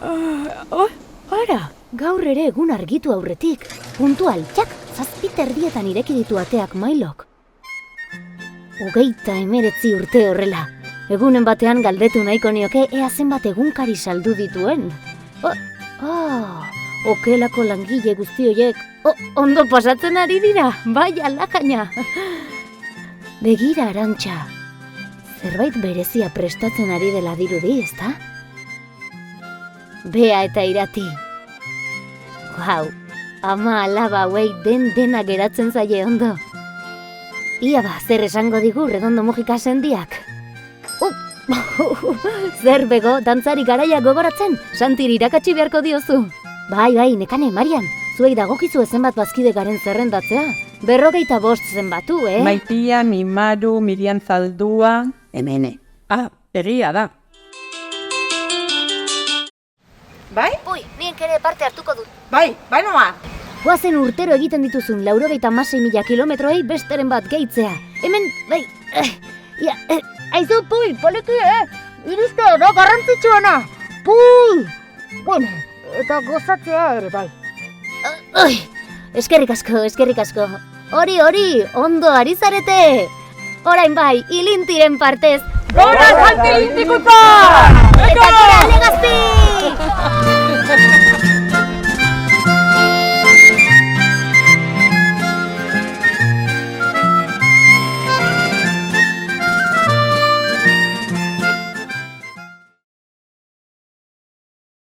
Ara, gaur ere egun argitu aurretik. Puntual, txak, 7:30 ireki ditu ateak Mailok. 39 urte horrela. Egunen batean galdetu nahiko nioke ea zenbat egunkari saldu dituen. Okelako langile guzti horiek ondo pasatzen ari dira, bai alakaina. Begira, Arantxa, zerbait berezia prestatzen ari dela dirudi, ezta? Bea eta Irati. Guau, ama alaba hauei dena geratzen zaie ondo. Ia ba, zer esango digu Redondo Mujika sendiak? Zer bego, dantzari garaia gogoratzen, Santiri irakatsi beharko diozu. Bai, Nekane, Marian, zuei dagokizu zenbat bazkide garen zerrendatzea. 45 zenbatu, Maitia, Mimaru, Mirian Zaldua... Hemene. Egia da. Bai? Ui, nien kere parte hartuko dut. Bai noa. Goazen urtero egiten dituzun 96.000 kilometroei besteren bat gehitzea. Hemen, bai, aizu, pui, poliki, Iristea da garrantzitsuena. Pui! Bueno, eta gozatzea ere, bai. Eskerrik asko. Hori, ondo ari zarete. Orain bai, ilintiren partez. Gora, Santi Ilintikuta! Eta gora, Legazpi!